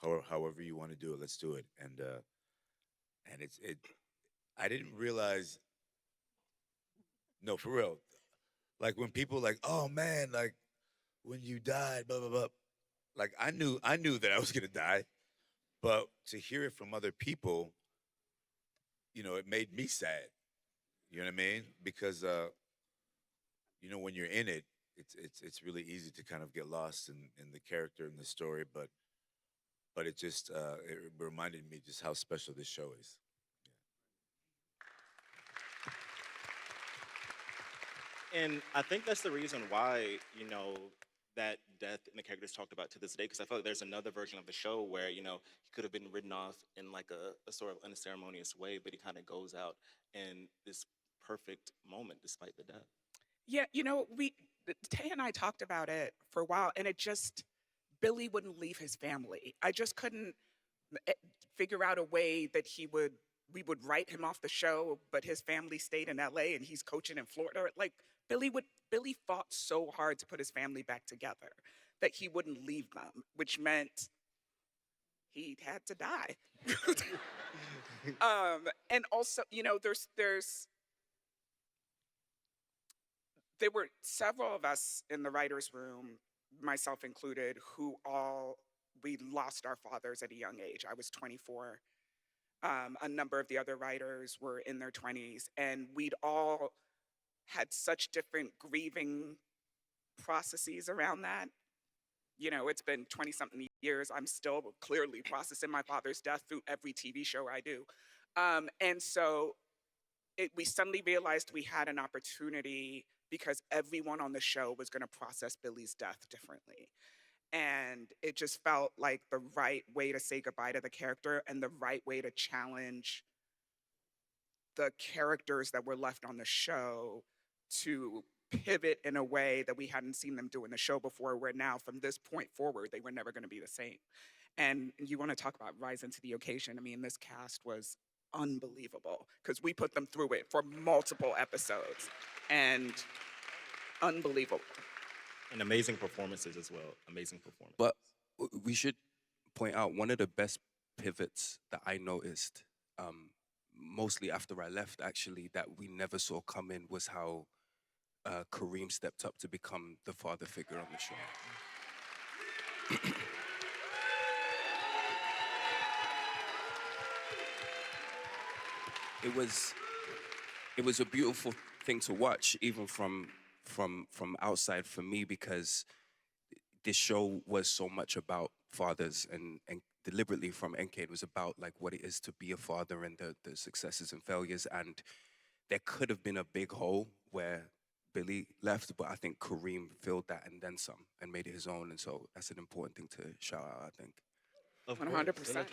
or however you want to do it, let's do it. And it. I didn't realize. No, for real. Like when people like, oh man, like when you died, blah blah blah. Like I knew that I was gonna die, but to hear it from other people, it made me sad. You know what I mean? Because when you're in it, it's really easy to kind of get lost in the character and the story, but it reminded me just how special this show is. And I think that's the reason why, that death in the characters talked about to this day, because I feel like there's another version of the show where, he could have been written off in like a sort of unceremonious way, but he kind of goes out in this perfect moment despite the death. Yeah, Tay and I talked about it for a while, and it just Billy wouldn't leave his family. I just couldn't eh, figure out a way that we would write him off the show, but his family stayed in LA and he's coaching in Florida. Like Billy fought so hard to put his family back together that he wouldn't leave them, which meant he had to die. And also, there were several of us in the writers' room, myself included, who all we lost our fathers at a young age. I was 24. A number of the other writers were in their 20s, and we'd all had such different grieving processes around that. It's been 20 something years. I'm still clearly processing my father's death through every TV show I do. And so we suddenly realized we had an opportunity because everyone on the show was going to process Billy's death differently. And it just felt like the right way to say goodbye to the character and the right way to challenge the characters that were left on the show to pivot in a way that we hadn't seen them do in the show before, where now from this point forward, they were never going to be the same. And you want to talk about rising to the occasion. I mean, this cast was unbelievable because we put them through it for multiple episodes and unbelievable. And amazing performances as well. Amazing performances. But we should point out one of the best pivots that I noticed, mostly after I left, actually, that we never saw coming was how Kareem stepped up to become the father figure on the show. It was a beautiful thing to watch, even from outside for me, because this show was so much about fathers, and deliberately from NK it was about like what it is to be a father and the successes and failures. And there could have been a big hole where Billy left, but I think Kareem filled that and then some and made it his own. And so that's an important thing to shout out, I think. Of course. 100%.